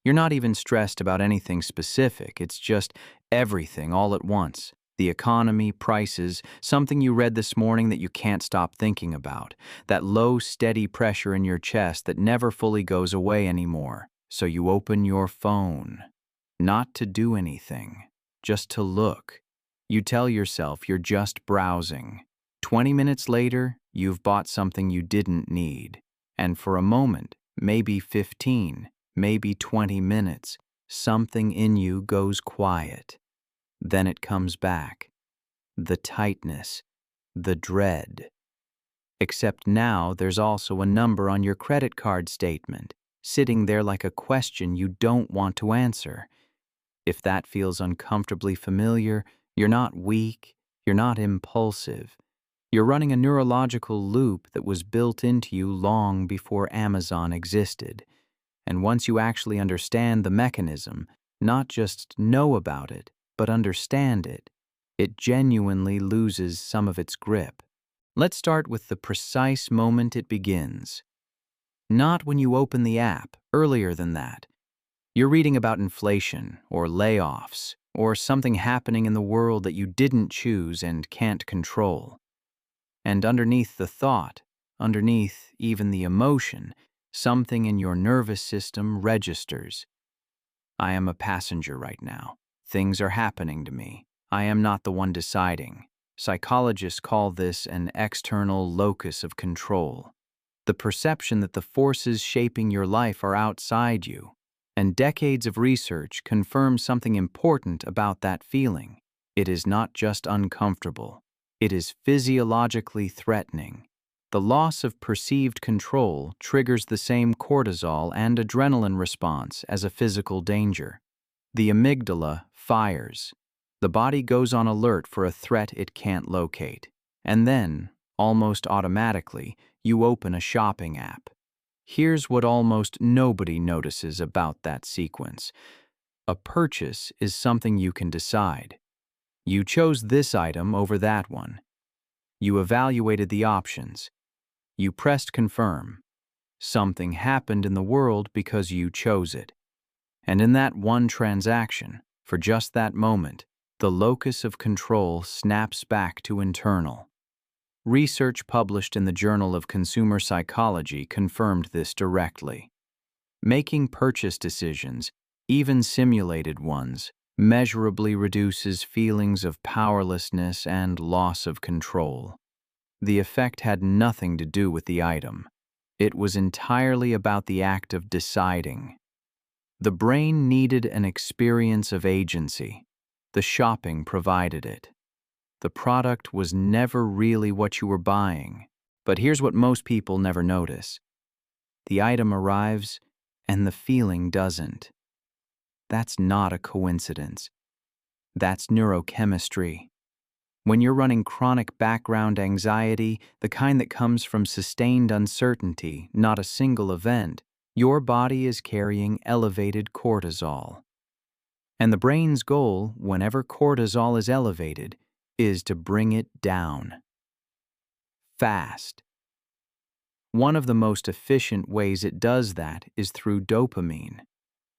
You're not even stressed about anything specific. It's just everything all at once. The economy, prices, something you read this morning that you can't stop thinking about. That low, steady pressure in your chest that never fully goes away anymore. So you open your phone. Not to do anything, just to look. You tell yourself you're just browsing. 20 minutes later, you've bought something you didn't need. And for a moment, maybe 15, maybe 20 minutes, something in you goes quiet. Then it comes back. The tightness, the dread. Except now there's also a number on your credit card statement, sitting there like a question you don't want to answer. If that feels uncomfortably familiar, you're not weak, you're not impulsive. You're running a neurological loop that was built into you long before Amazon existed. And once you actually understand the mechanism, not just know about it, but understand it, it genuinely loses some of its grip. Let's start with the precise moment it begins. Not when you open the app, earlier than that. You're reading about inflation, or layoffs, or something happening in the world that you didn't choose and can't control. And underneath the thought, underneath even the emotion, something in your nervous system registers. I am a passenger right now. Things are happening to me. I am not the one deciding. Psychologists call this an external locus of control. The perception that the forces shaping your life are outside you. And decades of research confirm something important about that feeling. It is not just uncomfortable. It is physiologically threatening. The loss of perceived control triggers the same cortisol and adrenaline response as a physical danger. The amygdala fires. The body goes on alert for a threat it can't locate. And then, almost automatically, you open a shopping app. Here's what almost nobody notices about that sequence. A purchase is something you can decide. You chose this item over that one. You evaluated the options. You pressed confirm. Something happened in the world because you chose it. And in that one transaction, for just that moment, the locus of control snaps back to internal. Research published in the Journal of Consumer Psychology confirmed this directly. Making purchase decisions, even simulated ones, measurably reduces feelings of powerlessness and loss of control. The effect had nothing to do with the item. It was entirely about the act of deciding. The brain needed an experience of agency. The shopping provided it. The product was never really what you were buying. But here's what most people never notice. The item arrives, and the feeling doesn't. That's not a coincidence. That's neurochemistry. When you're running chronic background anxiety, the kind that comes from sustained uncertainty, not a single event, your body is carrying elevated cortisol. And the brain's goal, whenever cortisol is elevated, is to bring it down. Fast. One of the most efficient ways it does that is through dopamine.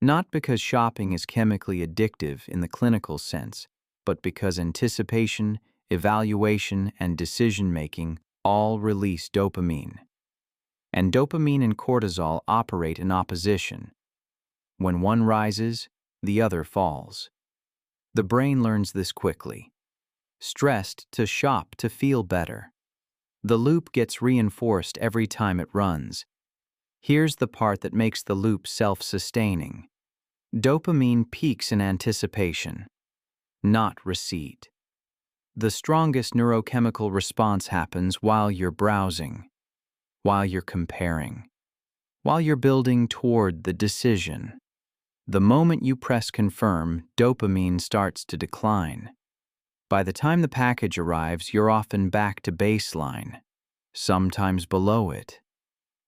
Not because shopping is chemically addictive in the clinical sense, but because anticipation, evaluation, and decision-making all release dopamine. And dopamine and cortisol operate in opposition. When one rises, the other falls. The brain learns this quickly. Stressed to shop to feel better. The loop gets reinforced every time it runs. Here's the part that makes the loop self-sustaining. Dopamine peaks in anticipation, not receipt. The strongest neurochemical response happens while you're browsing, while you're comparing, while you're building toward the decision. The moment you press confirm, dopamine starts to decline. By the time the package arrives, you're often back to baseline, sometimes below it.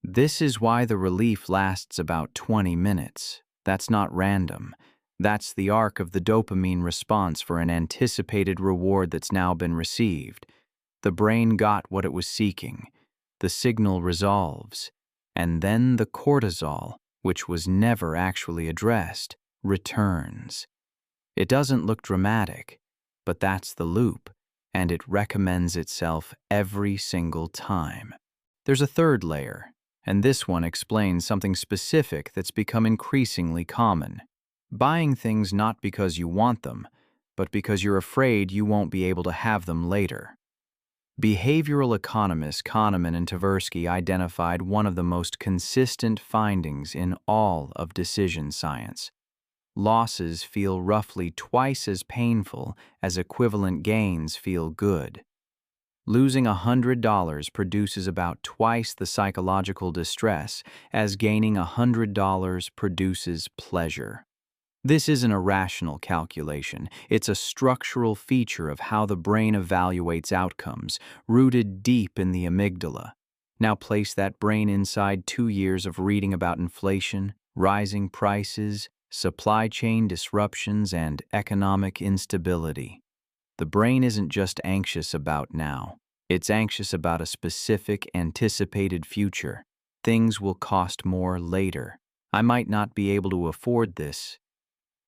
This is why the relief lasts about 20 minutes. That's not random. That's the arc of the dopamine response for an anticipated reward that's now been received. The brain got what it was seeking. The signal resolves. And then the cortisol, which was never actually addressed, returns. It doesn't look dramatic, but that's the loop, and it recommends itself every single time. There's a third layer, and this one explains something specific that's become increasingly common. Buying things not because you want them, but because you're afraid you won't be able to have them later. Behavioral economists Kahneman and Tversky identified one of the most consistent findings in all of decision science. Losses feel roughly twice as painful as equivalent gains feel good. Losing $100 produces about twice the psychological distress as gaining $100 produces pleasure. This isn't a rational calculation. It's a structural feature of how the brain evaluates outcomes, rooted deep in the amygdala. Now place that brain inside 2 years of reading about inflation, rising prices, supply chain disruptions, and economic instability. The brain isn't just anxious about now. It's anxious about a specific, anticipated future. Things will cost more later. I might not be able to afford this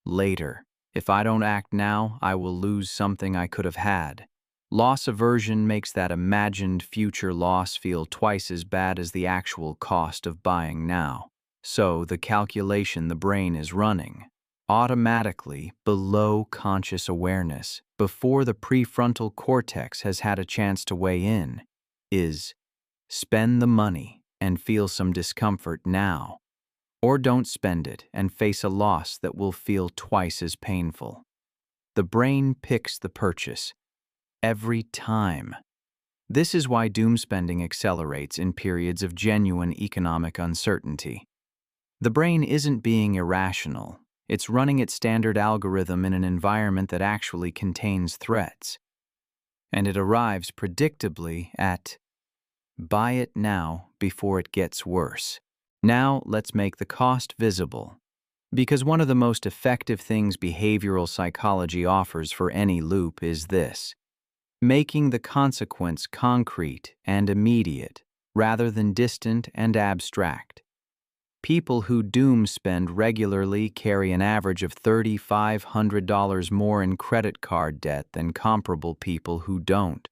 later. If I don't act now, I will lose something I could have had. Loss aversion makes that imagined future loss feel twice as bad as the actual cost of buying now. So the calculation the brain is running, automatically below conscious awareness, before the prefrontal cortex has had a chance to weigh in, is spend the money and feel some discomfort now. Or don't spend it and face a loss that will feel twice as painful. The brain picks the purchase every time. This is why doom spending accelerates in periods of genuine economic uncertainty. The brain isn't being irrational. It's running its standard algorithm in an environment that actually contains threats. And it arrives predictably at buy it now before it gets worse. Now, let's make the cost visible. Because one of the most effective things behavioral psychology offers for any loop is this: making the consequence concrete and immediate, rather than distant and abstract. People who doom spend regularly carry an average of $3,500 more in credit card debt than comparable people who don't.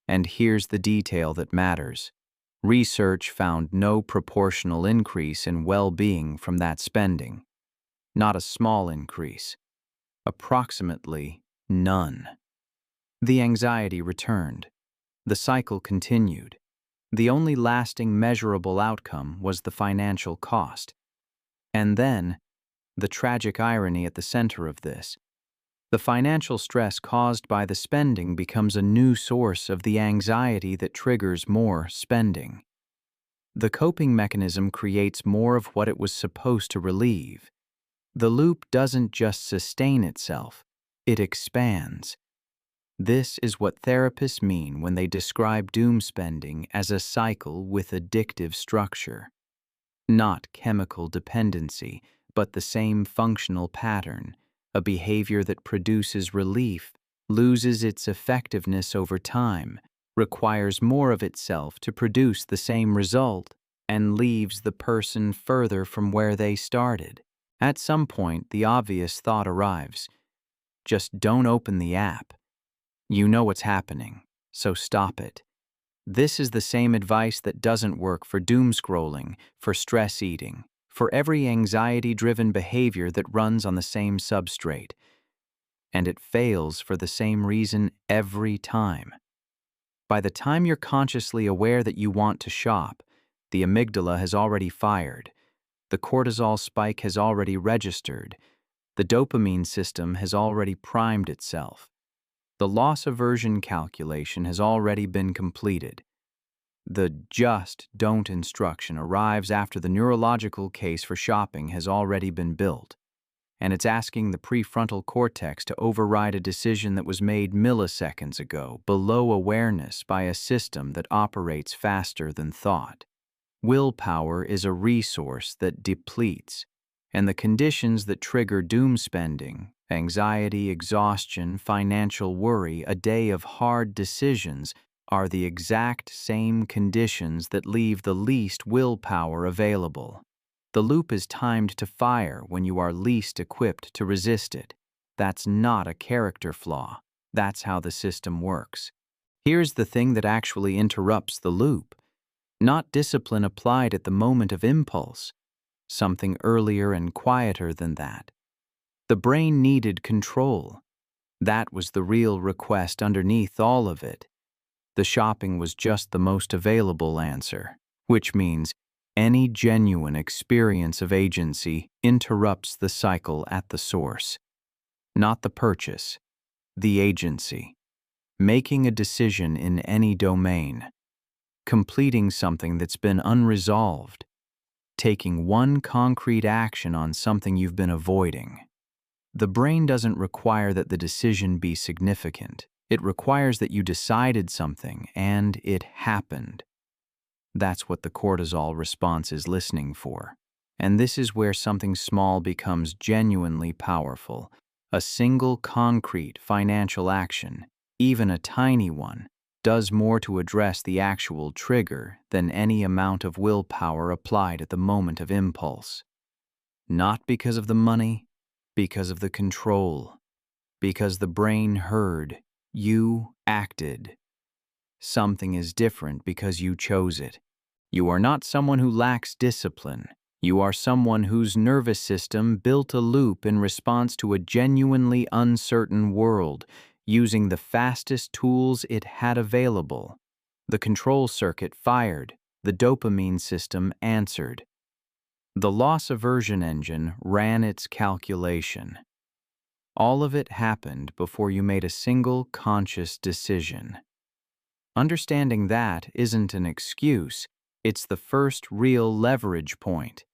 And here's the detail that matters. Research found no proportional increase in well-being from that spending. Not a small increase. Approximately none. The anxiety returned. The cycle continued. The only lasting measurable outcome was the financial cost. And then, the tragic irony at the center of this, the financial stress caused by the spending becomes a new source of the anxiety that triggers more spending. The coping mechanism creates more of what it was supposed to relieve. The loop doesn't just sustain itself, it expands. This is what therapists mean when they describe doom spending as a cycle with addictive structure. Not chemical dependency, but the same functional pattern. A behavior that produces relief, loses its effectiveness over time, requires more of itself to produce the same result, and leaves the person further from where they started. At some point, the obvious thought arrives: just don't open the app. You know what's happening, so stop it. This is the same advice that doesn't work for doom scrolling, for stress eating, for every anxiety-driven behavior that runs on the same substrate. And it fails for the same reason every time. By the time you're consciously aware that you want to shop, the amygdala has already fired, the cortisol spike has already registered, the dopamine system has already primed itself. The loss aversion calculation has already been completed. The just don't instruction arrives after the neurological case for shopping has already been built, and it's asking the prefrontal cortex to override a decision that was made milliseconds ago, below awareness, by a system that operates faster than thought. Willpower is a resource that depletes, and the conditions that trigger doom spending, anxiety, exhaustion, financial worry, a day of hard decisions, are the exact same conditions that leave the least willpower available. The loop is timed to fire when you are least equipped to resist it. That's not a character flaw. That's how the system works. Here's the thing that actually interrupts the loop. Not discipline applied at the moment of impulse. Something earlier and quieter than that. The brain needed control. That was the real request underneath all of it. The shopping was just the most available answer, which means any genuine experience of agency interrupts the cycle at the source. Not the purchase, the agency. Making a decision in any domain. Completing something that's been unresolved. Taking one concrete action on something you've been avoiding. The brain doesn't require that the decision be significant. It requires that you decided something and it happened. That's what the cortisol response is listening for. And this is where something small becomes genuinely powerful. A single concrete financial action, even a tiny one, does more to address the actual trigger than any amount of willpower applied at the moment of impulse. Not because of the money, because of the control. Because the brain heard, you acted. Something is different because you chose it. You are not someone who lacks discipline. You are someone whose nervous system built a loop in response to a genuinely uncertain world, using the fastest tools it had available. The control circuit fired. The dopamine system answered. The loss aversion engine ran its calculation. All of it happened before you made a single conscious decision. Understanding that isn't an excuse, it's the first real leverage point.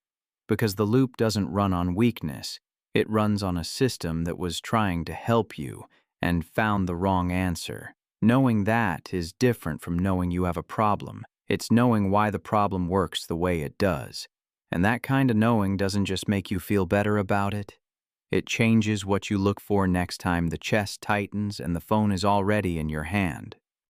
Because the loop doesn't run on weakness, it runs on a system that was trying to help you and found the wrong answer. Knowing that is different from knowing you have a problem. It's knowing why the problem works the way it does. And that kind of knowing doesn't just make you feel better about it. It changes what you look for next time the chest tightens and the phone is already in your hand.